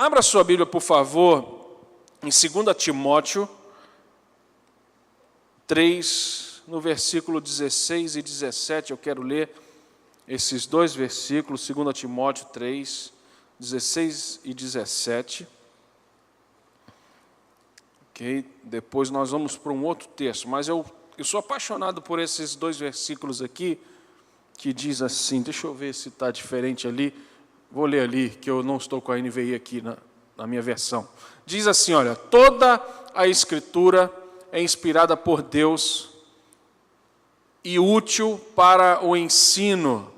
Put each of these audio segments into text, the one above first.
Abra sua Bíblia, por favor, em 2 Timóteo 3, no versículo 16 e 17, eu quero ler esses dois versículos, 2 Timóteo 3, 16 e 17. Ok? Depois nós vamos para um outro texto, mas eu sou apaixonado por esses dois versículos aqui, que diz assim, deixa eu ver se está diferente ali, vou ler ali, que eu não estou com a NVI aqui na minha versão. Diz assim, olha, toda a Escritura é inspirada por Deus e útil para o ensino,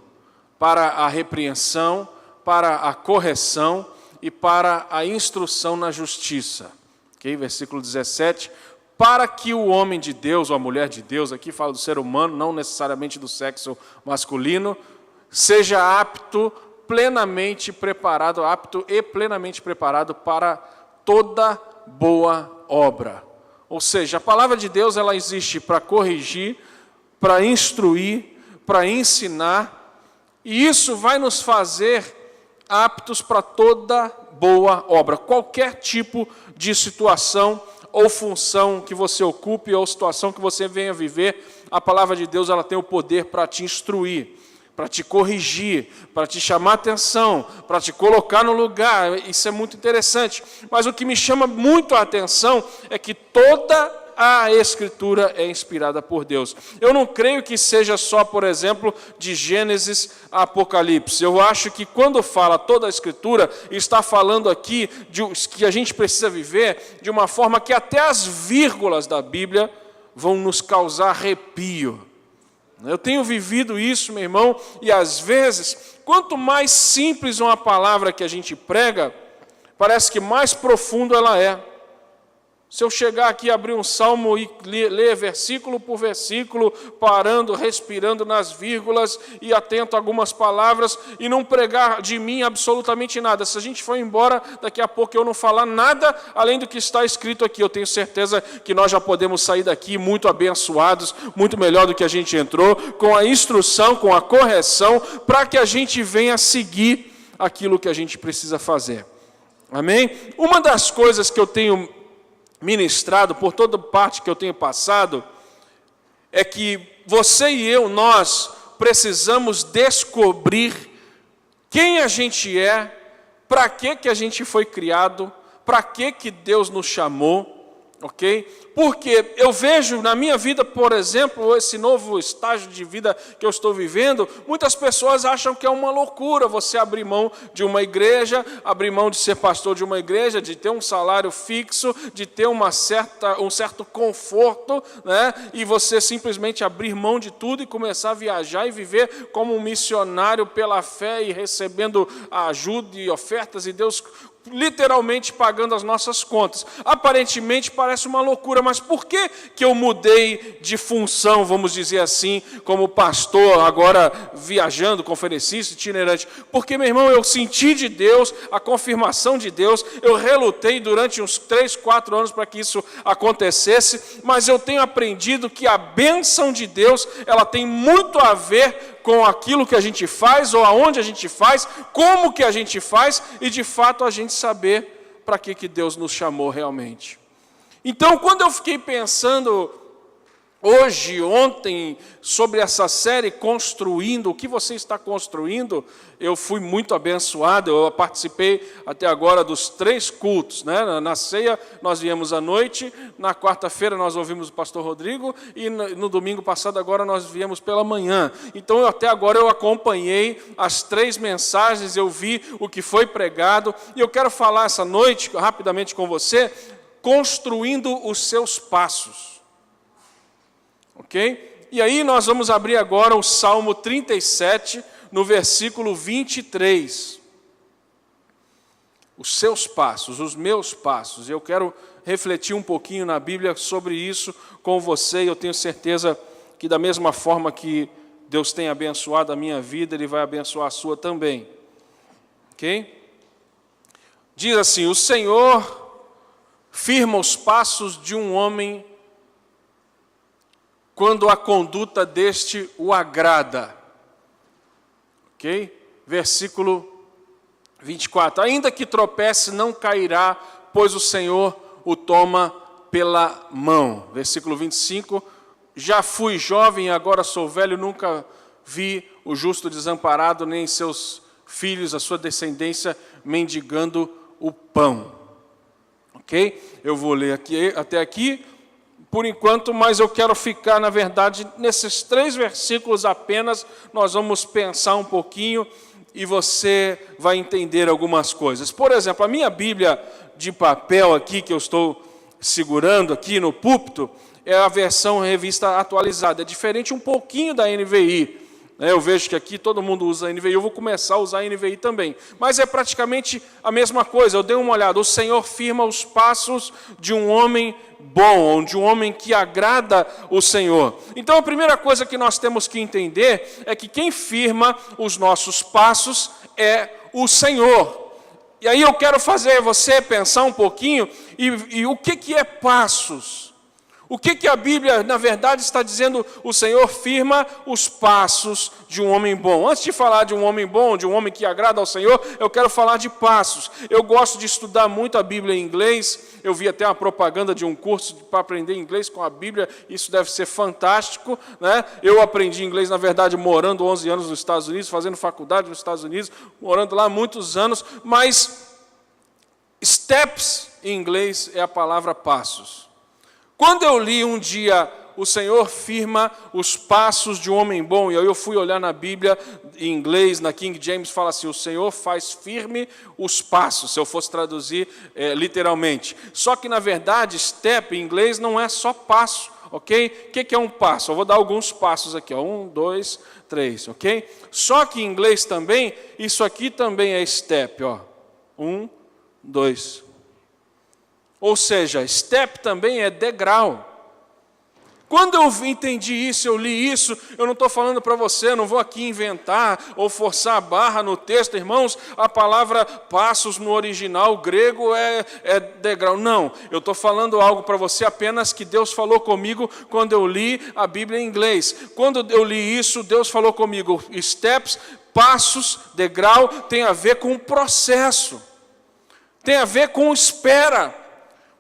para a repreensão, para a correção e para a instrução na justiça. Okay? Versículo 17, para que o homem de Deus, ou a mulher de Deus, aqui fala do ser humano, não necessariamente do sexo masculino, seja apto e plenamente preparado para toda boa obra. Ou seja, a palavra de Deus ela existe para corrigir, para instruir, para ensinar, e isso vai nos fazer aptos para toda boa obra. Qualquer tipo de situação ou função que você ocupe, ou situação que você venha viver, a palavra de Deus ela tem o poder para te instruir, para te corrigir, para te chamar a atenção, para te colocar no lugar. Isso é muito interessante. Mas o que me chama muito a atenção é que toda a Escritura é inspirada por Deus. Eu não creio que seja só, por exemplo, de Gênesis a Apocalipse. Eu acho que quando fala toda a Escritura, está falando aqui que a gente precisa viver de uma forma que até as vírgulas da Bíblia vão nos causar arrepio. Eu tenho vivido isso, meu irmão, e às vezes, quanto mais simples uma palavra que a gente prega, parece que mais profundo ela é. Se eu chegar aqui, abrir um salmo e ler versículo por versículo, parando, respirando nas vírgulas e atento a algumas palavras e não pregar de mim absolutamente nada. Se a gente for embora, daqui a pouco eu não falar nada além do que está escrito aqui, eu tenho certeza que nós já podemos sair daqui muito abençoados, muito melhor do que a gente entrou, com a instrução, com a correção, para que a gente venha seguir aquilo que a gente precisa fazer. Amém? Uma das coisas que eu tenho ministrado, por toda parte que eu tenho passado, é que você e eu, nós precisamos descobrir quem a gente é, para que a gente foi criado, para que Deus nos chamou, ok? Porque eu vejo na minha vida, por exemplo, esse novo estágio de vida que eu estou vivendo, muitas pessoas acham que é uma loucura você abrir mão de uma igreja, abrir mão de ser pastor de uma igreja, de ter um salário fixo, de ter um certo conforto, né? E você simplesmente abrir mão de tudo e começar a viajar e viver como um missionário pela fé e recebendo ajuda e ofertas e Deus literalmente pagando as nossas contas. Aparentemente parece uma loucura, mas por que eu mudei de função, vamos dizer assim, como pastor, agora viajando, conferencista, itinerante? Porque, meu irmão, eu senti de Deus, a confirmação de Deus, eu relutei durante uns 3, 4 anos para que isso acontecesse, mas eu tenho aprendido que a bênção de Deus, ela tem muito a ver com aquilo que a gente faz, ou aonde a gente faz, como que a gente faz, e de fato a gente saber para que Deus nos chamou realmente. Então, quando eu fiquei pensando ontem, sobre essa série Construindo, o que você está construindo, eu fui muito abençoado, eu participei até agora dos 3 cultos, né? Na ceia nós viemos à noite, na quarta-feira nós ouvimos o pastor Rodrigo, e no domingo passado agora nós viemos pela manhã. Então até agora eu acompanhei as 3 mensagens, eu vi o que foi pregado, e eu quero falar essa noite, rapidamente com você, construindo os seus passos. Ok? E aí nós vamos abrir agora o Salmo 37, no versículo 23. Os seus passos, os meus passos. Eu quero refletir um pouquinho na Bíblia sobre isso com você, e eu tenho certeza que da mesma forma que Deus tem abençoado a minha vida, Ele vai abençoar a sua também. Ok? Diz assim, o Senhor firma os passos de um homem quando a conduta deste o agrada. Ok? Versículo 24. Ainda que tropece, não cairá, pois o Senhor o toma pela mão. Versículo 25. Já fui jovem, agora sou velho, nunca vi o justo desamparado, nem seus filhos, a sua descendência, mendigando o pão. Ok? Eu vou ler aqui, até aqui, por enquanto, mas eu quero ficar, na verdade, nesses 3 versículos apenas. Nós vamos pensar um pouquinho e você vai entender algumas coisas. Por exemplo, a minha Bíblia de papel aqui, que eu estou segurando aqui no púlpito, é a versão revista atualizada. É diferente um pouquinho da NVI. Eu vejo que aqui todo mundo usa a NVI, eu vou começar a usar a NVI também. Mas é praticamente a mesma coisa. Eu dei uma olhada. O Senhor firma os passos de um homem bom, ou de um homem que agrada o Senhor. Então a primeira coisa que nós temos que entender é que quem firma os nossos passos é o Senhor. E aí eu quero fazer você pensar um pouquinho, e o que é passos? O que a Bíblia, na verdade, está dizendo? O Senhor firma os passos de um homem bom. Antes de falar de um homem bom, de um homem que agrada ao Senhor, eu quero falar de passos. Eu gosto de estudar muito a Bíblia em inglês. Eu vi até uma propaganda de um curso para aprender inglês com a Bíblia. Isso deve ser fantástico, né? Eu aprendi inglês, na verdade, morando 11 anos nos Estados Unidos, fazendo faculdade nos Estados Unidos, morando lá há muitos anos. Mas steps em inglês é a palavra passos. Quando eu li um dia, o Senhor firma os passos de um homem bom, e aí eu fui olhar na Bíblia, em inglês, na King James, fala assim, o Senhor faz firme os passos, se eu fosse traduzir literalmente. Só que, na verdade, step em inglês não é só passo, ok? O que é um passo? Eu vou dar alguns passos aqui, ó. 1, 2, 3, ok? Só que em inglês também, isso aqui também é step, ó. 1, 2. Ou seja, step também é degrau. Quando eu entendi isso, eu li isso, eu não estou falando para você, não vou aqui inventar ou forçar a barra no texto, irmãos, a palavra passos no original grego é degrau. Não, eu estou falando algo para você apenas que Deus falou comigo quando eu li a Bíblia em inglês. Quando eu li isso, Deus falou comigo, steps, passos, degrau, tem a ver com processo, tem a ver com espera.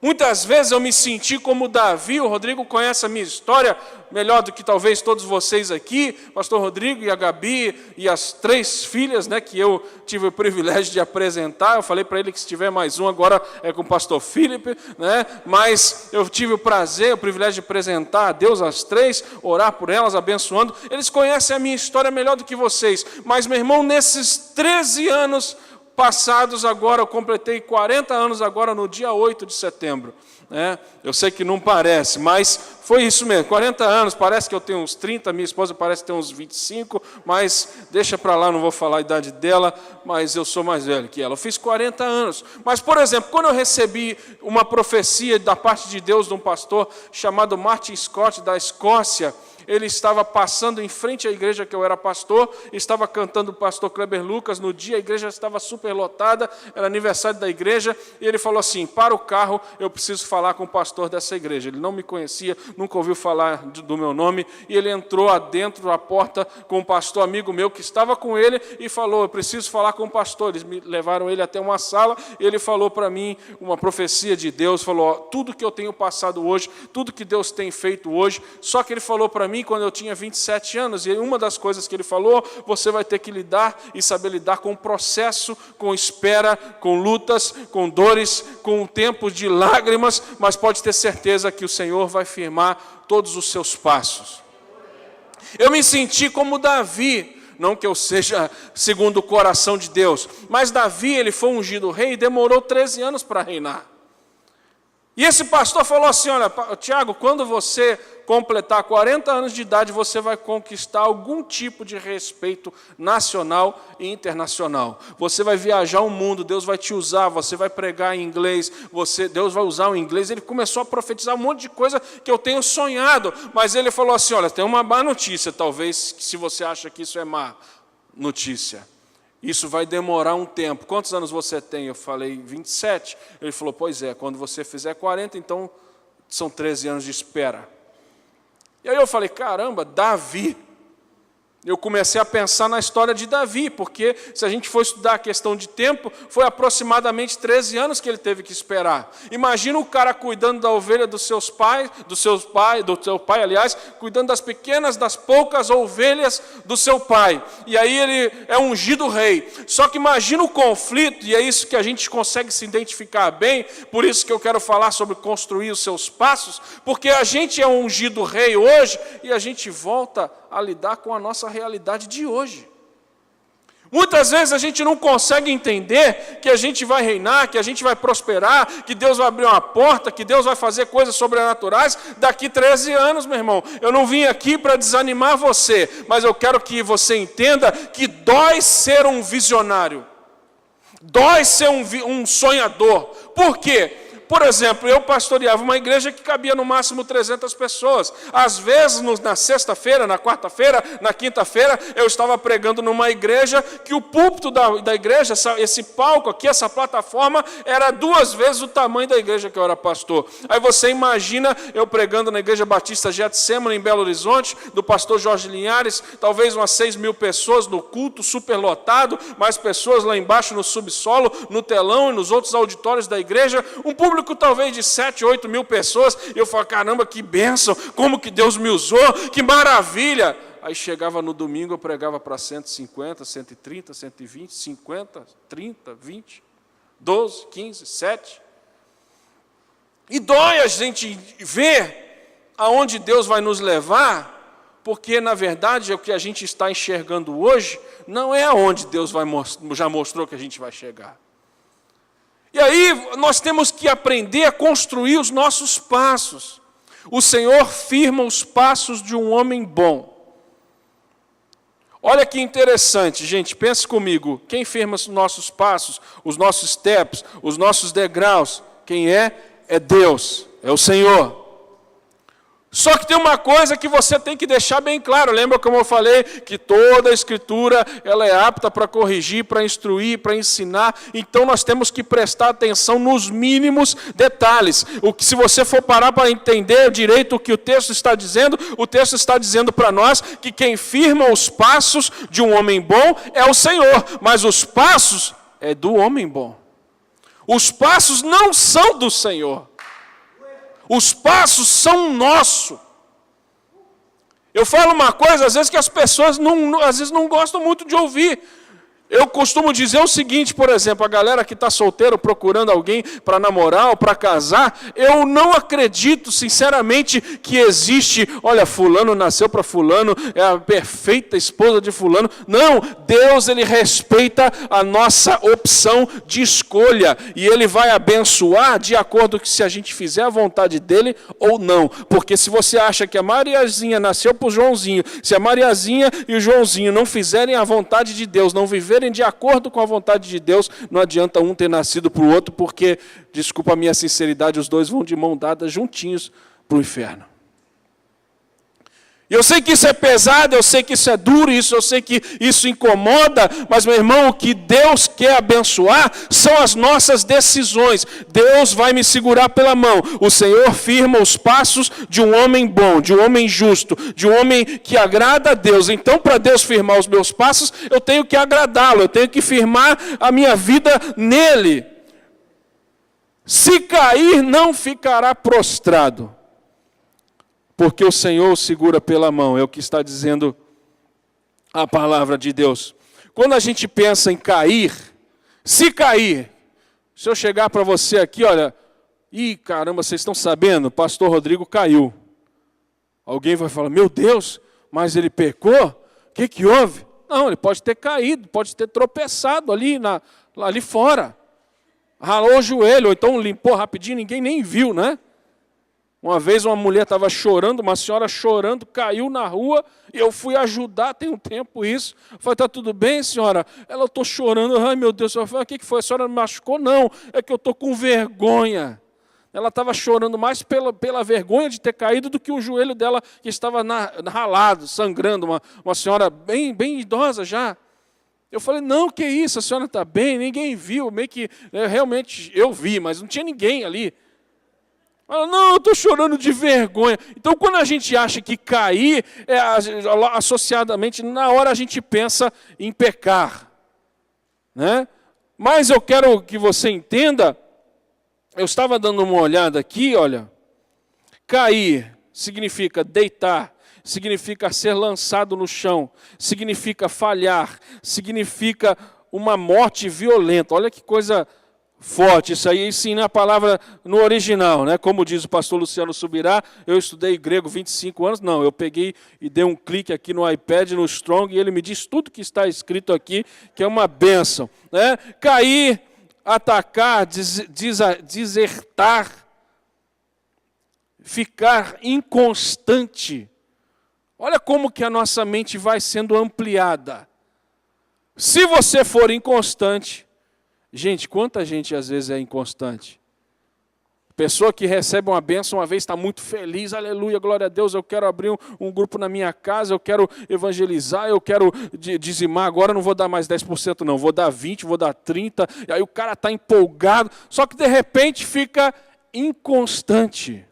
Muitas vezes eu me senti como Davi. O Rodrigo conhece a minha história melhor do que talvez todos vocês aqui, pastor Rodrigo e a Gabi e as 3 filhas, né, que eu tive o privilégio de apresentar. Eu falei para ele que se tiver mais um agora é com o pastor Felipe, né, mas eu tive o prazer, o privilégio de apresentar a Deus as 3, orar por elas, abençoando. Eles conhecem a minha história melhor do que vocês, mas meu irmão, nesses 13 anos passados agora, eu completei 40 anos agora no dia 8 de setembro. Né? Eu sei que não parece, mas foi isso mesmo, 40 anos, parece que eu tenho uns 30, minha esposa parece ter uns 25, mas deixa para lá, não vou falar a idade dela, mas eu sou mais velho que ela. Eu fiz 40 anos. Mas, por exemplo, quando eu recebi uma profecia da parte de Deus de um pastor chamado Martin Scott, da Escócia, ele estava passando em frente à igreja que eu era pastor, estava cantando o pastor Kleber Lucas, no dia a igreja estava super lotada, era aniversário da igreja, e ele falou assim, para o carro, eu preciso falar com o pastor dessa igreja. Ele não me conhecia, nunca ouviu falar do meu nome, e ele entrou adentro da porta com um pastor amigo meu que estava com ele, e falou, eu preciso falar com o pastor. Eles me levaram ele até uma sala, e ele falou para mim uma profecia de Deus, falou, ó, tudo que eu tenho passado hoje, tudo que Deus tem feito hoje, só que ele falou para mim, quando eu tinha 27 anos, e uma das coisas que ele falou, você vai ter que lidar e saber lidar com o processo, com espera, com lutas, com dores, com um tempo de lágrimas, mas pode ter certeza que o Senhor vai firmar todos os seus passos. Eu me senti como Davi, não que eu seja segundo o coração de Deus, mas Davi, ele foi ungido rei e demorou 13 anos para reinar. E esse pastor falou assim, olha, Tiago, quando você completar 40 anos de idade, você vai conquistar algum tipo de respeito nacional e internacional. Você vai viajar o mundo, Deus vai te usar, você vai pregar em inglês, Deus vai usar o inglês. Ele começou a profetizar um monte de coisa que eu tenho sonhado, mas ele falou assim, olha, tem uma má notícia, talvez, se você acha que isso é má notícia. Isso vai demorar um tempo. Quantos anos você tem? Eu falei, 27. Ele falou, pois é, quando você fizer 40, então são 13 anos de espera. E aí eu falei, caramba, Davi. Eu comecei a pensar na história de Davi, porque se a gente for estudar a questão de tempo, foi aproximadamente 13 anos que ele teve que esperar. Imagina o cara cuidando da ovelha do seu pai, aliás, cuidando das pequenas, das poucas ovelhas do seu pai. E aí ele é ungido rei. Só que imagina o conflito, e é isso que a gente consegue se identificar bem, por isso que eu quero falar sobre construir os seus passos, porque a gente é ungido rei hoje, e a gente volta a lidar com a nossa realidade de hoje. Muitas vezes a gente não consegue entender que a gente vai reinar, que a gente vai prosperar, que Deus vai abrir uma porta, que Deus vai fazer coisas sobrenaturais daqui 13 anos, meu irmão. Eu não vim aqui para desanimar você, mas eu quero que você entenda que dói ser um visionário, dói ser um sonhador. Por quê? Por exemplo, eu pastoreava uma igreja que cabia no máximo 300 pessoas. Às vezes, na sexta-feira, na quarta-feira, na quinta-feira, eu estava pregando numa igreja que o púlpito da igreja, esse palco aqui, essa plataforma, era 2 vezes o tamanho da igreja que eu era pastor. Aí você imagina eu pregando na Igreja Batista Getsemane, em Belo Horizonte, do pastor Jorge Linhares, talvez umas 6.000 pessoas no culto, superlotado, mais pessoas lá embaixo no subsolo, no telão e nos outros auditórios da igreja, um público talvez de 7, 8 mil pessoas, e eu falo, caramba, que bênção, como que Deus me usou, que maravilha. Aí chegava no domingo, eu pregava para 150, 130, 120, 50, 30, 20, 12, 15, 7. E dói a gente ver aonde Deus vai nos levar, porque na verdade o que a gente está enxergando hoje não é aonde Deus já mostrou que a gente vai chegar. E aí nós temos que aprender a construir os nossos passos. O Senhor firma os passos de um homem bom. Olha que interessante, gente, pense comigo. Quem firma os nossos passos, os nossos steps, os nossos degraus? Quem é? É Deus, é o Senhor. Só que tem uma coisa que você tem que deixar bem claro. Lembra como eu falei que toda a Escritura ela é apta para corrigir, para instruir, para ensinar. Então nós temos que prestar atenção nos mínimos detalhes. Se você for parar para entender direito o que o texto está dizendo para nós que quem firma os passos de um homem bom é o Senhor, mas os passos é do homem bom. Os passos não são do Senhor. Os passos são nossos. Eu falo uma coisa, às vezes, que as pessoas não gostam muito de ouvir. Eu costumo dizer o seguinte, por exemplo, a galera que está solteiro procurando alguém para namorar ou para casar, eu não acredito, sinceramente, que existe, olha, fulano nasceu para fulano, é a perfeita esposa de fulano. Não, Deus, Ele respeita a nossa opção de escolha, e Ele vai abençoar de acordo com se a gente fizer a vontade dEle ou não. Porque se você acha que a Mariazinha nasceu para o Joãozinho, se a Mariazinha e o Joãozinho não fizerem a vontade de Deus, não viverem de acordo com a vontade de Deus, não adianta um ter nascido para o outro, porque, desculpa a minha sinceridade, os dois vão de mão dada juntinhos para o inferno. Eu sei que isso é pesado, eu sei que isso é duro, eu sei que isso incomoda, mas, meu irmão, o que Deus quer abençoar são as nossas decisões. Deus vai me segurar pela mão. O Senhor firma os passos de um homem bom, de um homem justo, de um homem que agrada a Deus. Então, para Deus firmar os meus passos, eu tenho que agradá-lo, eu tenho que firmar a minha vida nele. Se cair, não ficará prostrado, porque o Senhor o segura pela mão, é o que está dizendo a palavra de Deus. Quando a gente pensa em cair, se cair, se eu chegar para você aqui, olha, caramba, vocês estão sabendo, o pastor Rodrigo caiu. Alguém vai falar, meu Deus, mas ele pecou? O que houve? Não, ele pode ter caído, pode ter tropeçado ali fora. Ralou o joelho, ou então limpou rapidinho, ninguém nem viu, né? Uma vez uma mulher estava chorando, uma senhora chorando, caiu na rua, e eu fui ajudar, tem um tempo isso. Eu falei, está tudo bem, senhora? Ela, eu estou chorando, ai meu Deus. Eu falei, o que foi? A senhora me machucou? Não, é que eu estou com vergonha. Ela estava chorando mais pela vergonha de ter caído do que o joelho dela que estava ralado, sangrando, uma senhora bem idosa já. Eu falei, não, que isso, a senhora está bem, ninguém viu, meio que realmente eu vi, mas não tinha ninguém ali. Fala, não, eu estou chorando de vergonha. Então, quando a gente acha que cair, associadamente, na hora a gente pensa em pecar. Né? Mas eu quero que você entenda, eu estava dando uma olhada aqui, olha, cair significa deitar, significa ser lançado no chão, significa falhar, significa uma morte violenta. Olha que coisa forte, isso aí ensina a palavra no original, né? Como diz o pastor Luciano Subirá, eu estudei grego 25 anos, não, eu peguei e dei um clique aqui no iPad, no Strong, e ele me diz tudo que está escrito aqui, que é uma bênção. Né? Cair, atacar, desertar, ficar inconstante. Olha como que a nossa mente vai sendo ampliada. Se você for inconstante, gente, quanta gente às vezes é inconstante? Pessoa que recebe uma bênção uma vez está muito feliz, aleluia, glória a Deus, eu quero abrir um grupo na minha casa, eu quero evangelizar, eu quero dizimar, agora não vou dar mais 10% não, vou dar 20%, vou dar 30%, e aí o cara está empolgado, só que de repente fica inconstante.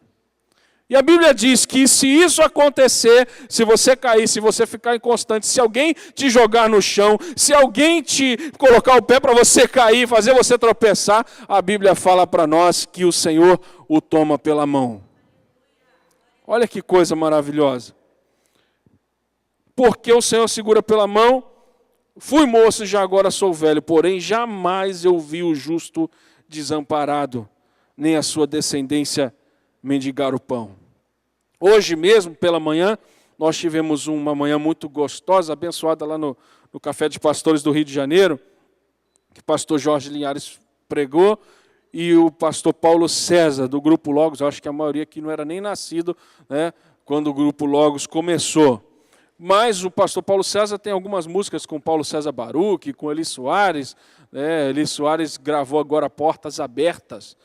E a Bíblia diz que se isso acontecer, se você cair, se você ficar inconstante, se alguém te jogar no chão, se alguém te colocar o pé para você cair, fazer você tropeçar, a Bíblia fala para nós que o Senhor o toma pela mão. Olha que coisa maravilhosa. Porque o Senhor segura pela mão, fui moço e já agora sou velho, porém jamais eu vi o justo desamparado, nem a sua descendência mendigar o pão. Hoje mesmo, pela manhã, nós tivemos uma manhã muito gostosa, abençoada lá no Café de Pastores do Rio de Janeiro, que o pastor Jorge Linhares pregou, e o pastor Paulo César, do Grupo Logos, eu acho que a maioria aqui não era nem nascido, né, quando o Grupo Logos começou. Mas o pastor Paulo César tem algumas músicas com Paulo César Baruch, com Eli Soares. Né, Eli Soares gravou agora Portas Abertas.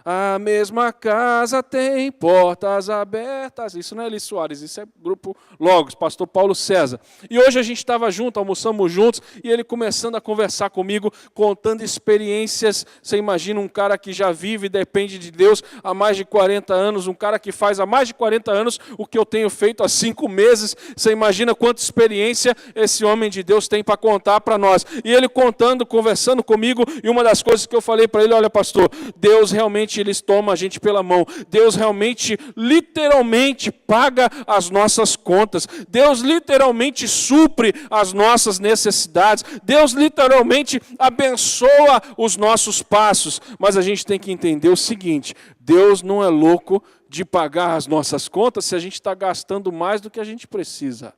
A mesma casa tem portas abertas. Isso não é Eli Soares, isso é Grupo Logos, pastor Paulo César. E hoje a gente estava junto, almoçamos juntos, e ele começando a conversar comigo, contando experiências. Você imagina um cara que já vive e depende de Deus há mais de 40 anos, um cara que faz há mais de 40 anos o que eu tenho feito há 5 meses. Você imagina quanta experiência esse homem de Deus tem para contar para nós. E ele contando, conversando comigo, e uma das coisas que eu falei para ele, olha pastor, Deus realmente eles tomam a gente pela mão. Deus realmente, literalmente, paga as nossas contas. Deus literalmente supre as nossas necessidades. Deus literalmente abençoa os nossos passos. Mas a gente tem que entender o seguinte, Deus não é louco de pagar as nossas contas se a gente está gastando mais do que a gente precisa.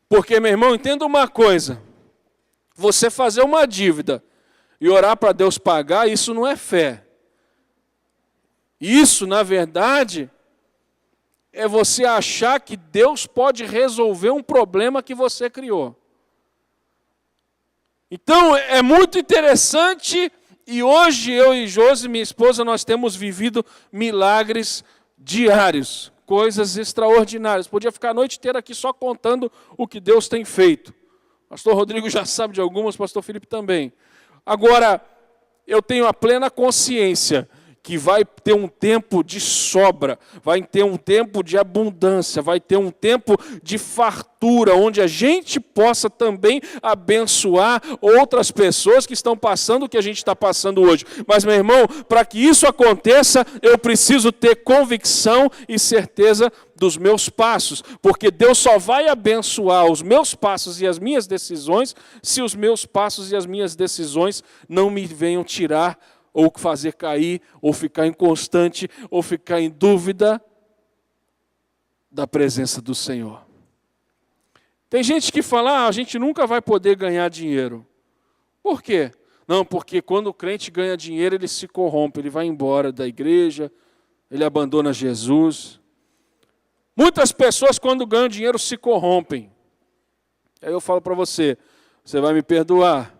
Porque, meu irmão, entenda uma coisa. Você fazer uma dívida e orar para Deus pagar, isso não é fé. Isso, na verdade, é você achar que Deus pode resolver um problema que você criou. Então, é muito interessante, e hoje eu e Josi, minha esposa, nós temos vivido milagres diários, coisas extraordinárias. Podia ficar a noite inteira aqui só contando o que Deus tem feito. Pastor Rodrigo já sabe de algumas, pastor Felipe também. Agora, eu tenho a plena consciência que vai ter um tempo de sobra, vai ter um tempo de abundância, vai ter um tempo de fartura, onde a gente possa também abençoar outras pessoas que estão passando o que a gente está passando hoje. Mas, meu irmão, para que isso aconteça, eu preciso ter convicção e certeza dos meus passos, porque Deus só vai abençoar os meus passos e as minhas decisões se os meus passos e as minhas decisões não me venham tirar ou fazer cair, ou ficar inconstante, ou ficar em dúvida da presença do Senhor. Tem gente que fala, a gente nunca vai poder ganhar dinheiro. Por quê? Não, porque quando o crente ganha dinheiro, ele se corrompe, ele vai embora da igreja, ele abandona Jesus. Muitas pessoas, quando ganham dinheiro, se corrompem. Aí eu falo para você, você vai me perdoar,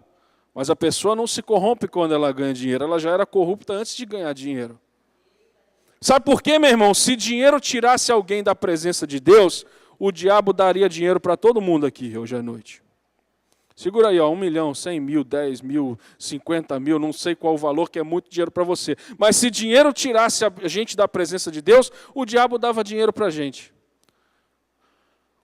mas a pessoa não se corrompe quando ela ganha dinheiro, ela já era corrupta antes de ganhar dinheiro. Sabe por quê, meu irmão? Se dinheiro tirasse alguém da presença de Deus, o diabo daria dinheiro para todo mundo aqui hoje à noite. Segura aí, ó, 1 milhão, 100 mil, 10 mil, 50 mil, não sei qual o valor, que é muito dinheiro para você. Mas se dinheiro tirasse a gente da presença de Deus, o diabo dava dinheiro para a gente.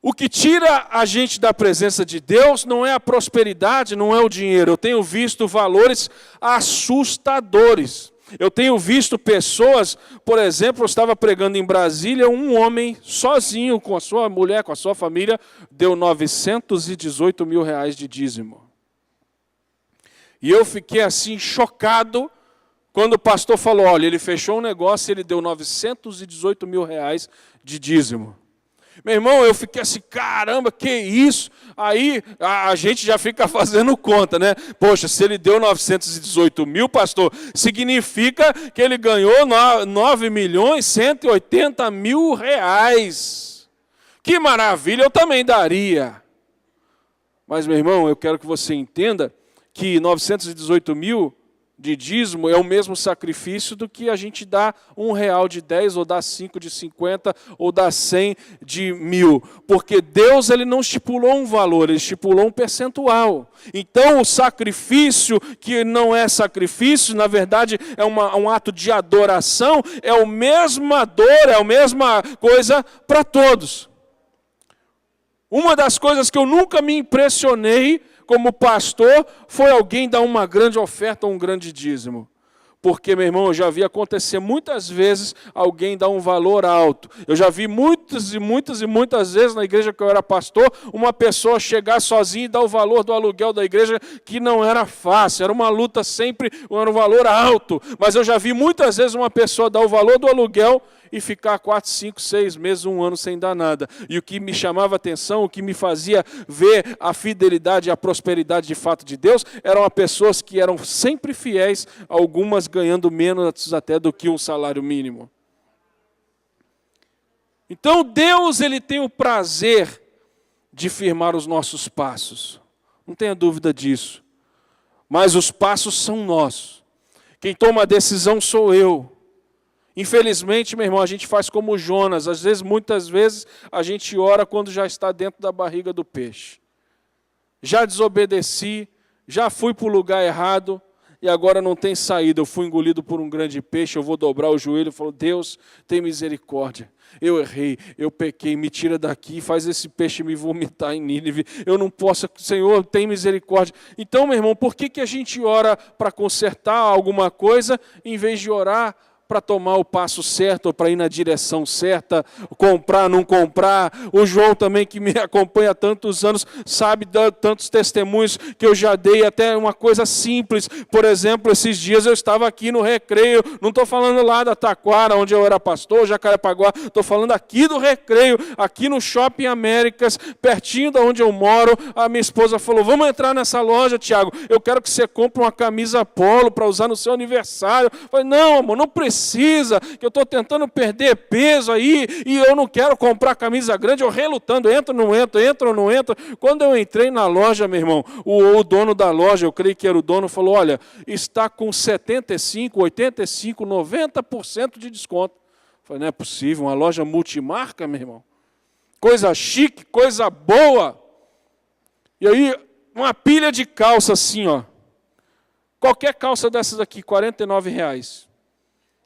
O que tira a gente da presença de Deus não é a prosperidade, não é o dinheiro. Eu tenho visto valores assustadores. Eu tenho visto pessoas, por exemplo, eu estava pregando em Brasília, um homem sozinho, com a sua mulher, com a sua família, deu 918 mil reais de dízimo. E eu fiquei assim, chocado, quando o pastor falou, olha, ele fechou um negócio e ele deu 918 mil reais de dízimo. Meu irmão, eu fiquei assim, caramba, que isso? Aí a gente já fica fazendo conta, né? Poxa, se ele deu 918 mil, pastor, significa que ele ganhou 9 milhões 180 mil reais. Que maravilha, eu também daria. Mas, meu irmão, eu quero que você entenda que 918 mil de dízimo é o mesmo sacrifício do que a gente dá R$1 de 10, ou dá 5 de 50, ou dá 100 de 1000. Porque Deus ele não estipulou um valor, ele estipulou um percentual. Então o sacrifício que não é sacrifício, na verdade é um ato de adoração, é a mesma dor, é a mesma coisa para todos. Uma das coisas que eu nunca me impressionei como pastor, foi alguém dar uma grande oferta ou um grande dízimo. Porque, meu irmão, eu já vi acontecer muitas vezes alguém dar um valor alto. Eu já vi muitas vezes na igreja que eu era pastor, uma pessoa chegar sozinha e dar o valor do aluguel da igreja, que não era fácil, era uma luta sempre, era um valor alto. Mas eu já vi muitas vezes uma pessoa dar o valor do aluguel e ficar 4, 5, 6 meses, 1 ano sem dar nada. E o que me chamava a atenção, o que me fazia ver a fidelidade e a prosperidade de fato de Deus, eram pessoas que eram sempre fiéis, algumas ganhando menos até do que um salário mínimo. Então Deus ele tem o prazer de firmar os nossos passos. Não tenha dúvida disso. Mas os passos são nossos. Quem toma a decisão sou eu. Infelizmente, meu irmão, a gente faz como Jonas. Às vezes, muitas vezes, a gente ora quando já está dentro da barriga do peixe. Já desobedeci, já fui para o lugar errado e agora não tem saída. Eu fui engolido por um grande peixe, eu vou dobrar o joelho e falo, Deus, tem misericórdia. Eu errei, eu pequei, me tira daqui, faz esse peixe me vomitar em Nínive. Eu não posso, Senhor, tem misericórdia. Então, meu irmão, por que a gente ora para consertar alguma coisa em vez de orar para tomar o passo certo, ou para ir na direção certa, comprar, não comprar? O João também, que me acompanha há tantos anos, sabe de tantos testemunhos que eu já dei, até uma coisa simples. Por exemplo, esses dias eu estava aqui no Recreio, não estou falando lá da Taquara, onde eu era pastor, Jacarepaguá, estou falando aqui do Recreio, aqui no Shopping Américas, pertinho de onde eu moro. A minha esposa falou, vamos entrar nessa loja, Tiago, eu quero que você compre uma camisa polo para usar no seu aniversário. Eu falei, não, amor, não precisa, que eu estou tentando perder peso aí, e eu não quero comprar camisa grande, eu relutando, entro ou não entro. Quando eu entrei na loja, meu irmão, o dono da loja, eu creio que era o dono, falou, olha, está com 75, 85, 90% de desconto. Eu falei, não é possível, uma loja multimarca, meu irmão? Coisa chique, coisa boa. E aí, uma pilha de calça assim, ó. Qualquer calça dessas aqui, R$49.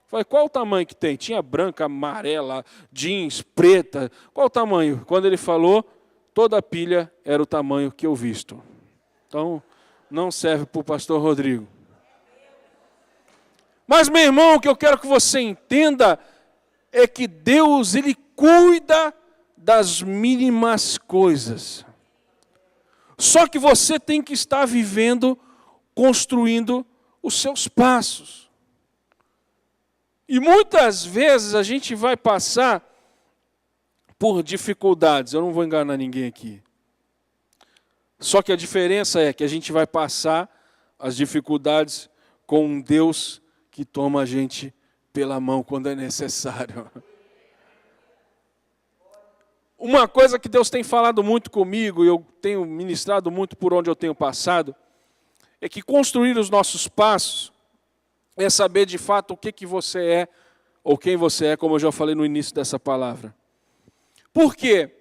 Falei, qual o tamanho que tem? Tinha branca, amarela, jeans, preta. Qual o tamanho? Quando ele falou, toda a pilha era o tamanho que eu visto. Então, não serve para o pastor Rodrigo. Mas, meu irmão, o que eu quero que você entenda é que Deus, ele cuida das mínimas coisas. Só que você tem que estar vivendo, construindo os seus passos. E muitas vezes a gente vai passar por dificuldades. Eu não vou enganar ninguém aqui. Só que a diferença é que a gente vai passar as dificuldades com um Deus que toma a gente pela mão quando é necessário. Uma coisa que Deus tem falado muito comigo, e eu tenho ministrado muito por onde eu tenho passado, é que construir os nossos passos é saber de fato o que você é, ou quem você é, como eu já falei no início dessa palavra. Por quê?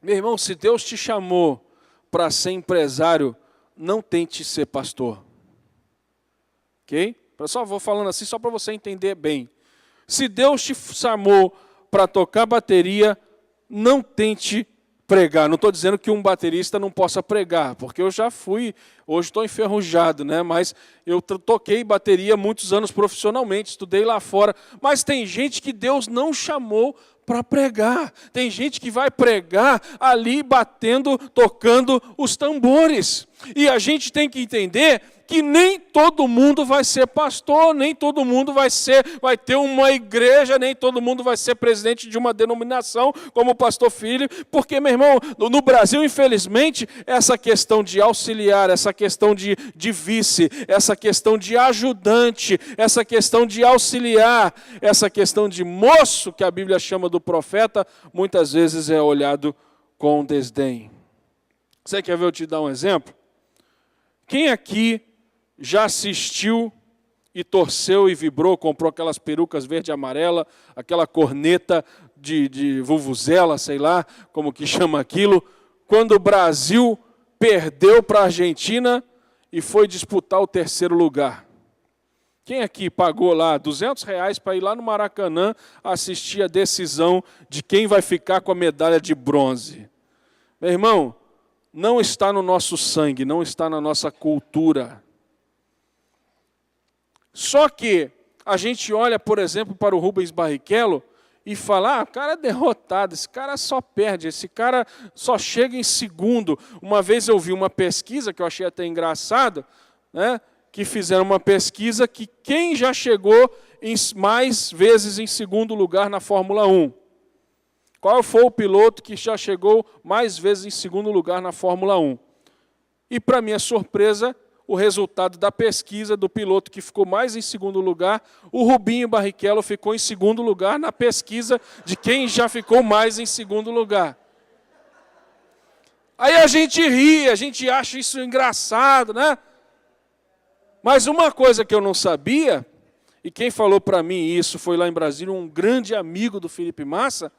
Meu irmão, se Deus te chamou para ser empresário, não tente ser pastor. Ok? Só vou falando assim, só para você entender bem. Se Deus te chamou para tocar bateria, não tente pregar. Não estou dizendo que um baterista não possa pregar, porque eu já fui, hoje estou enferrujado, né? Mas eu toquei bateria muitos anos profissionalmente, estudei lá fora. Mas tem gente que Deus não chamou para pregar. Tem gente que vai pregar ali batendo, tocando os tambores. E a gente tem que entender que nem todo mundo vai ser pastor, nem todo mundo vai ter uma igreja, nem todo mundo vai ser presidente de uma denominação, como o pastor Filipe, porque, meu irmão, no Brasil, infelizmente, essa questão de auxiliar, essa questão de vice, essa questão de ajudante, essa questão de auxiliar, essa questão de moço, que a Bíblia chama do profeta, muitas vezes é olhado com desdém. Você quer ver eu te dar um exemplo? Quem aqui já assistiu e torceu e vibrou, comprou aquelas perucas verde e amarela, aquela corneta de vuvuzela, sei lá como que chama aquilo, quando o Brasil perdeu para a Argentina e foi disputar o 3º lugar? Quem aqui pagou lá R$200 para ir lá no Maracanã assistir a decisão de quem vai ficar com a medalha de bronze? Meu irmão, não está no nosso sangue, não está na nossa cultura. Só que a gente olha, por exemplo, para o Rubens Barrichello e fala, o cara é derrotado, esse cara só perde, esse cara só chega em segundo. Uma vez eu vi uma pesquisa, que eu achei até engraçado, né, que fizeram uma pesquisa que quem já chegou mais vezes em segundo lugar na Fórmula 1? Qual foi o piloto que já chegou mais vezes em segundo lugar na Fórmula 1? E, para minha surpresa, o resultado da pesquisa do piloto que ficou mais em segundo lugar, o Rubinho Barrichello ficou em segundo lugar na pesquisa de quem já ficou mais em segundo lugar. Aí a gente ri, a gente acha isso engraçado, né? Mas uma coisa que eu não sabia, e quem falou para mim isso foi lá em Brasília, um grande amigo do Felipe Massa,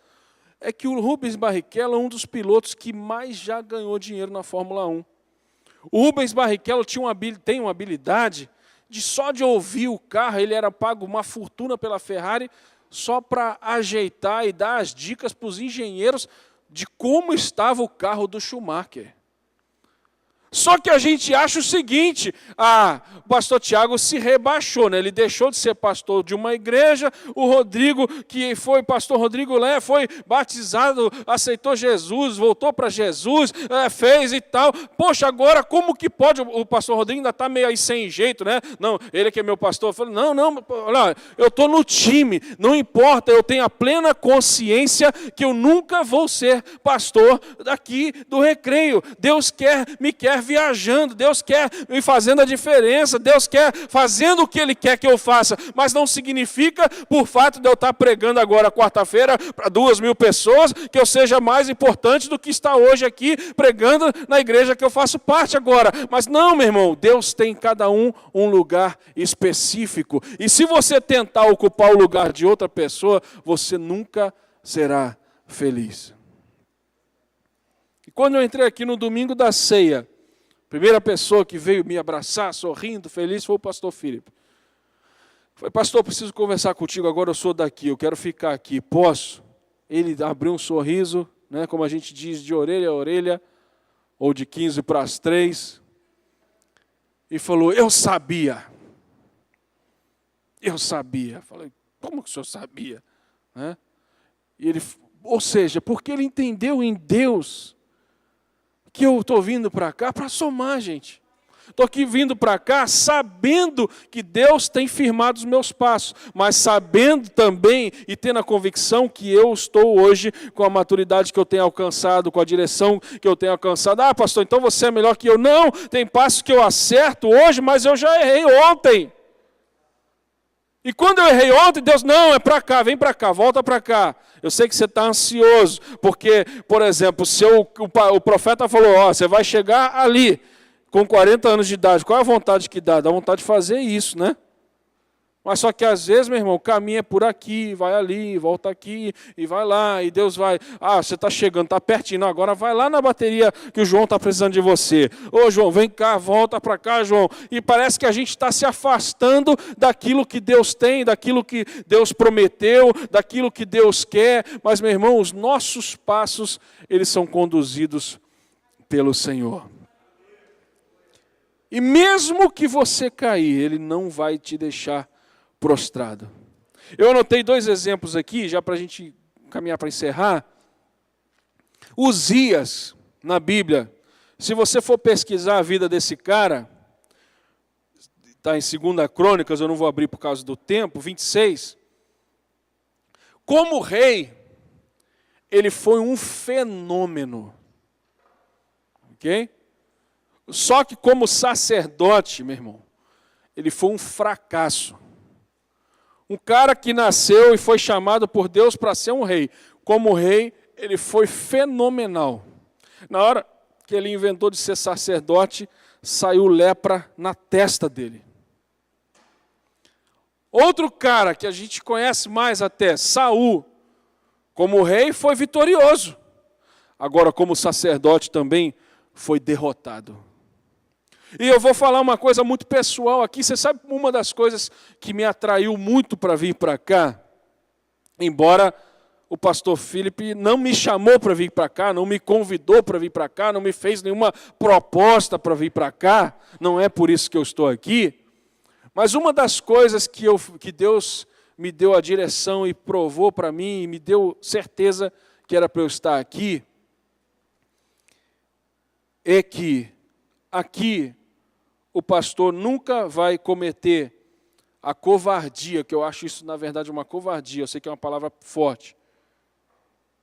é que o Rubens Barrichello é um dos pilotos que mais já ganhou dinheiro na Fórmula 1. O Rubens Barrichello tem uma habilidade de só de ouvir o carro, ele era pago uma fortuna pela Ferrari só para ajeitar e dar as dicas para os engenheiros de como estava o carro do Schumacher. Só que a gente acha o seguinte, o pastor Tiago se rebaixou, né? Ele deixou de ser pastor de uma igreja, o Rodrigo, que foi pastor Rodrigo Lé, foi batizado, aceitou Jesus, voltou para Jesus, fez e tal. Poxa, agora como que pode? O pastor Rodrigo ainda está meio aí sem jeito, né? Não, ele que é meu pastor, eu falei, não, olha, eu estou no time, não importa, eu tenho a plena consciência que eu nunca vou ser pastor daqui do Recreio. Deus me quer viajando, Deus quer me fazendo a diferença, Deus quer fazendo o que Ele quer que eu faça, mas não significa, por fato de eu estar pregando agora quarta-feira para 2.000 pessoas, que eu seja mais importante do que estar hoje aqui pregando na igreja que eu faço parte agora. Mas não, meu irmão, Deus tem cada um lugar específico, e se você tentar ocupar o lugar de outra pessoa, você nunca será feliz. E quando eu entrei aqui no domingo da ceia, a primeira pessoa que veio me abraçar, sorrindo, feliz, foi o pastor Filipe. Falei, pastor, preciso conversar contigo agora, eu sou daqui, eu quero ficar aqui, posso? Ele abriu um sorriso, né, como a gente diz, de orelha a orelha, ou de 15 para as 3, e falou, eu sabia. Falei, como que o senhor sabia? Né? E ele, ou seja, porque ele entendeu em Deus que eu estou vindo para cá para somar, gente. Estou aqui vindo para cá sabendo que Deus tem firmado os meus passos, mas sabendo também e tendo a convicção que eu estou hoje com a maturidade que eu tenho alcançado, com a direção que eu tenho alcançado. Pastor, então você é melhor que eu. Não, tem passos que eu acerto hoje, mas eu já errei ontem. E quando eu errei ontem, Deus, não, é para cá, vem para cá, volta para cá. Eu sei que você está ansioso, porque, por exemplo, se o profeta falou, você vai chegar ali, com 40 anos de idade, qual é a vontade que dá? Dá vontade de fazer isso, né? Mas só que às vezes, meu irmão, o caminho é por aqui, vai ali, volta aqui, e vai lá, e Deus vai, você está chegando, está pertinho, não, agora vai lá na bateria que o João está precisando de você. Ô João, vem cá, volta para cá, João. E parece que a gente está se afastando daquilo que Deus tem, daquilo que Deus prometeu, daquilo que Deus quer. Mas, meu irmão, os nossos passos, eles são conduzidos pelo Senhor. E mesmo que você cair, Ele não vai te deixar prostrado. Eu anotei 2 exemplos aqui, já para a gente caminhar para encerrar. Uzias, na Bíblia, se você for pesquisar a vida desse cara, está em 2 Crônicas, eu não vou abrir por causa do tempo, 26. Como rei, ele foi um fenômeno. Ok? Só que como sacerdote, meu irmão, ele foi um fracasso. Um cara que nasceu e foi chamado por Deus para ser um rei. Como rei, ele foi fenomenal. Na hora que ele inventou de ser sacerdote, saiu lepra na testa dele. Outro cara que a gente conhece mais até, Saul, como rei foi vitorioso. Agora, como sacerdote também foi derrotado. E eu vou falar uma coisa muito pessoal aqui. Você sabe uma das coisas que me atraiu muito para vir para cá? Embora o pastor Felipe não me chamou para vir para cá, não me convidou para vir para cá, não me fez nenhuma proposta para vir para cá, não é por isso que eu estou aqui. Mas uma das coisas que Deus me deu a direção e provou para mim, e me deu certeza que era para eu estar aqui, é que aqui o pastor nunca vai cometer a covardia, que eu acho isso na verdade uma covardia, eu sei que é uma palavra forte,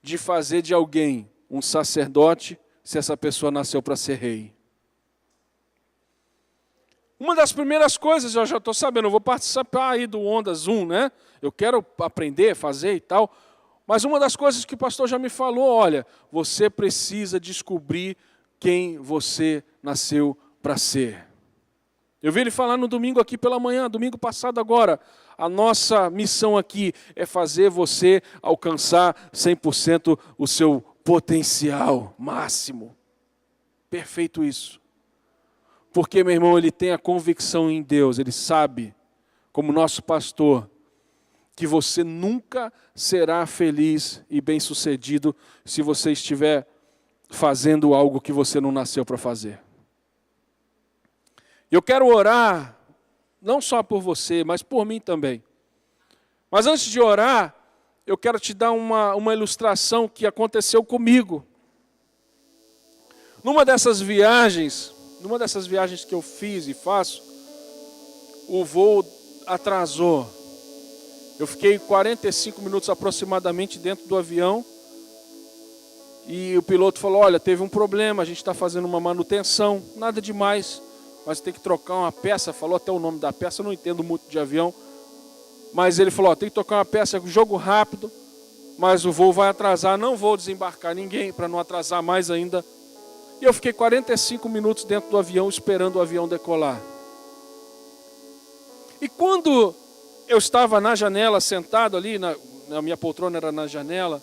de fazer de alguém um sacerdote se essa pessoa nasceu para ser rei. Uma das primeiras coisas, eu já estou sabendo, eu vou participar aí do Onda Zoom, né? Eu quero aprender, fazer e tal, mas uma das coisas que o pastor já me falou, olha, você precisa descobrir quem você nasceu para ser. Eu vi ele falar no domingo aqui pela manhã, domingo passado agora. A nossa missão aqui é fazer você alcançar 100% o seu potencial máximo. Perfeito isso. Porque, meu irmão, ele tem a convicção em Deus, ele sabe, como nosso pastor, que você nunca será feliz e bem-sucedido se você estiver fazendo algo que você não nasceu para fazer. Eu quero orar, não só por você, mas por mim também. Mas antes de orar, eu quero te dar uma ilustração que aconteceu comigo. Numa dessas viagens que eu fiz e faço, o voo atrasou. Eu fiquei 45 minutos aproximadamente dentro do avião. E o piloto falou, olha, teve um problema, a gente está fazendo uma manutenção, nada demais. Mas tem que trocar uma peça, falou até o nome da peça, eu não entendo muito de avião. Mas ele falou, tem que trocar uma peça, jogo rápido, mas o voo vai atrasar, não vou desembarcar ninguém para não atrasar mais ainda. E eu fiquei 45 minutos dentro do avião, esperando o avião decolar. E quando eu estava na janela, sentado ali, na minha poltrona era na janela,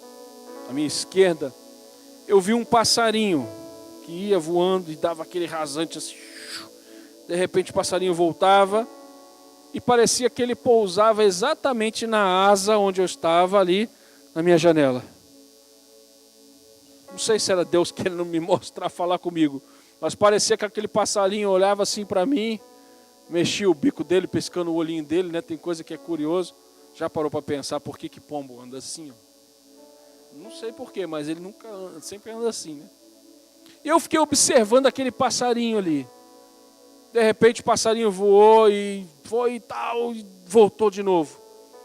à minha esquerda, eu vi um passarinho que ia voando e dava aquele rasante assim. De repente o passarinho voltava e parecia que ele pousava exatamente na asa onde eu estava ali, na minha janela. Não sei se era Deus querendo me mostrar, falar comigo, mas parecia que aquele passarinho olhava assim para mim, mexia o bico dele, piscando o olhinho dele, né? Tem coisa que é curioso. Já parou para pensar por que pombo anda assim? Ó? Não sei porquê, mas ele nunca anda, sempre anda assim, né? E eu fiquei observando aquele passarinho ali. De repente o passarinho voou e foi e tal, e voltou de novo.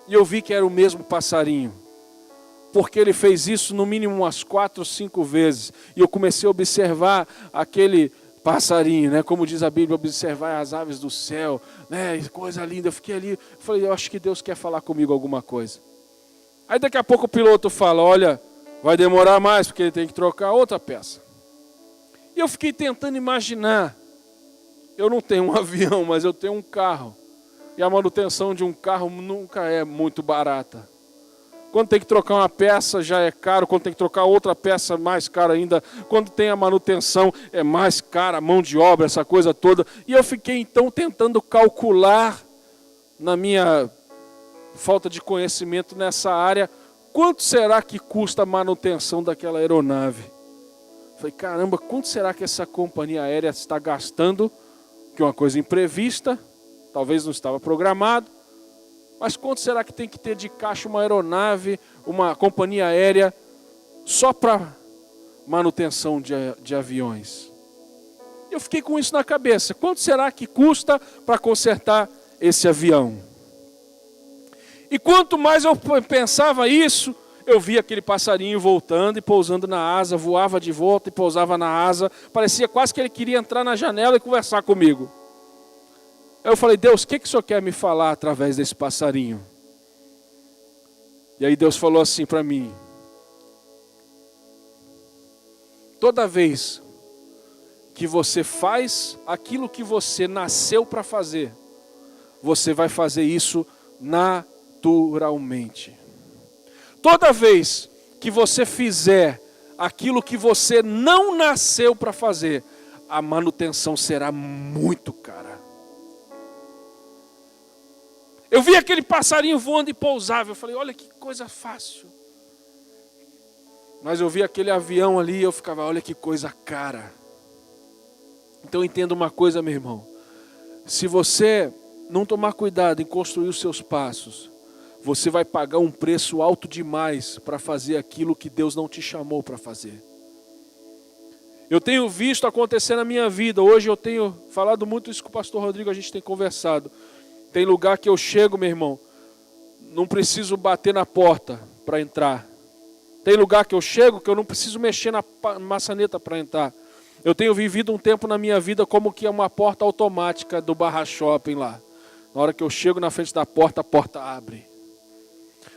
E eu vi que era o mesmo passarinho. Porque ele fez isso no mínimo umas 4 ou 5 vezes. E eu comecei a observar aquele passarinho, né? Como diz a Bíblia, observar as aves do céu, né? Coisa linda. Eu fiquei ali, falei, eu acho que Deus quer falar comigo alguma coisa. Aí daqui a pouco o piloto fala, olha, vai demorar mais porque ele tem que trocar outra peça. E eu fiquei tentando imaginar. Eu não tenho um avião, mas eu tenho um carro. E a manutenção de um carro nunca é muito barata. Quando tem que trocar uma peça já é caro, quando tem que trocar outra peça mais caro ainda. Quando tem a manutenção é mais cara, a mão de obra, essa coisa toda. E eu fiquei então tentando calcular, na minha falta de conhecimento nessa área, quanto será que custa a manutenção daquela aeronave? Falei, caramba, quanto será que essa companhia aérea está gastando? Que é uma coisa imprevista, talvez não estava programado. Mas quanto será que tem que ter de caixa uma aeronave, uma companhia aérea, só para manutenção de aviões? Eu fiquei com isso na cabeça. Quanto será que custa para consertar esse avião? E quanto mais eu pensava isso, eu via aquele passarinho voltando e pousando na asa, voava de volta e pousava na asa. Parecia quase que ele queria entrar na janela e conversar comigo. Aí eu falei, Deus, o que o Senhor quer me falar através desse passarinho? E aí Deus falou assim para mim: toda vez que você faz aquilo que você nasceu para fazer, você vai fazer isso naturalmente. Toda vez que você fizer aquilo que você não nasceu para fazer, a manutenção será muito cara. Eu vi aquele passarinho voando e pousava. Eu falei, olha que coisa fácil. Mas eu vi aquele avião ali e eu ficava, olha que coisa cara. Então entenda uma coisa, meu irmão. Se você não tomar cuidado em construir os seus passos, você vai pagar um preço alto demais para fazer aquilo que Deus não te chamou para fazer. Eu tenho visto acontecer na minha vida. Hoje eu tenho falado muito isso com o pastor Rodrigo, a gente tem conversado. Tem lugar que eu chego, meu irmão, não preciso bater na porta para entrar. Tem lugar que eu chego que eu não preciso mexer na maçaneta para entrar. Eu tenho vivido um tempo na minha vida como que é uma porta automática do Barra Shopping lá. Na hora que eu chego na frente da porta, a porta abre.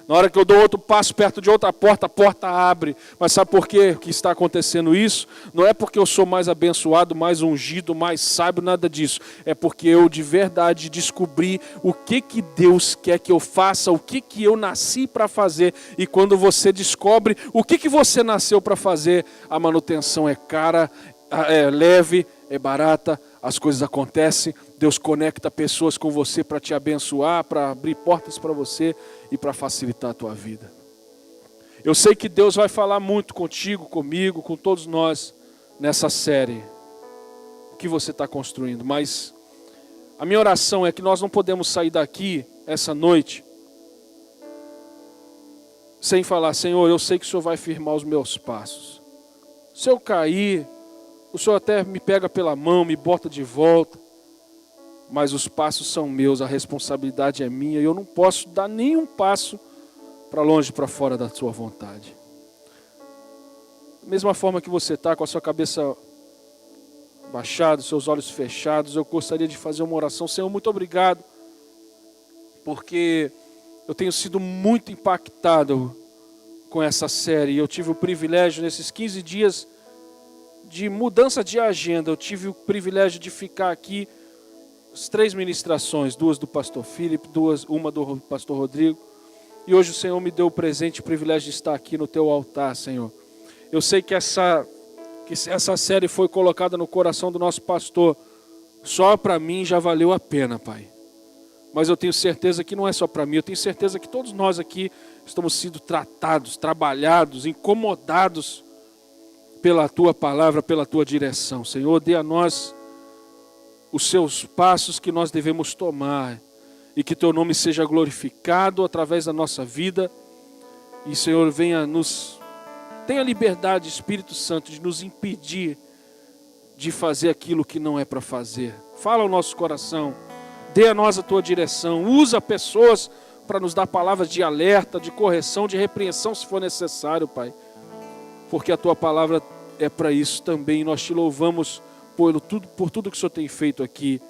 Na hora que eu dou outro passo perto de outra porta, a porta abre. Mas sabe por quê que está acontecendo isso? Não é porque eu sou mais abençoado, mais ungido, mais sábio, nada disso. É porque eu de verdade descobri o que Deus quer que eu faça, o que eu nasci para fazer. E quando você descobre o que você nasceu para fazer, a manutenção é cara, é leve, é barata, as coisas acontecem. Deus conecta pessoas com você para te abençoar, para abrir portas para você e para facilitar a tua vida. Eu sei que Deus vai falar muito contigo, comigo, com todos nós nessa série. O que você está construindo. Mas a minha oração é que nós não podemos sair daqui essa noite sem falar, Senhor, eu sei que o Senhor vai firmar os meus passos. Se eu cair, o Senhor até me pega pela mão, me bota de volta. Mas os passos são meus, a responsabilidade é minha. E eu não posso dar nenhum passo para longe, para fora da sua vontade. Da mesma forma que você está com a sua cabeça baixada, seus olhos fechados, eu gostaria de fazer uma oração. Senhor, muito obrigado, porque eu tenho sido muito impactado com essa série. Eu tive o privilégio, nesses 15 dias de mudança de agenda, eu tive o privilégio de ficar aqui as 3 ministrações, 2 do pastor Felipe, uma do pastor Rodrigo. E hoje o Senhor me deu o presente e o privilégio de estar aqui no teu altar, Senhor. Eu sei que essa série foi colocada no coração do nosso pastor. Só para mim já valeu a pena, Pai. Mas eu tenho certeza que não é só para mim. Eu tenho certeza que todos nós aqui estamos sendo tratados, trabalhados, incomodados pela tua palavra, pela tua direção. Senhor, dê a nós os seus passos que nós devemos tomar e que teu nome seja glorificado através da nossa vida. E, Senhor, tenha liberdade, Espírito Santo, de nos impedir de fazer aquilo que não é para fazer. Fala ao nosso coração, dê a nós a tua direção, usa pessoas para nos dar palavras de alerta, de correção, de repreensão, se for necessário, Pai. Porque a tua palavra é para isso também. Nós te louvamos por tudo que o Senhor tem feito aqui,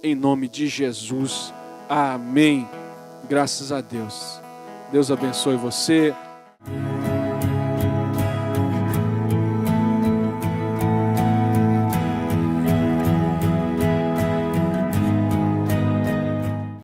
em nome de Jesus. Amém. Graças a Deus. Deus abençoe você.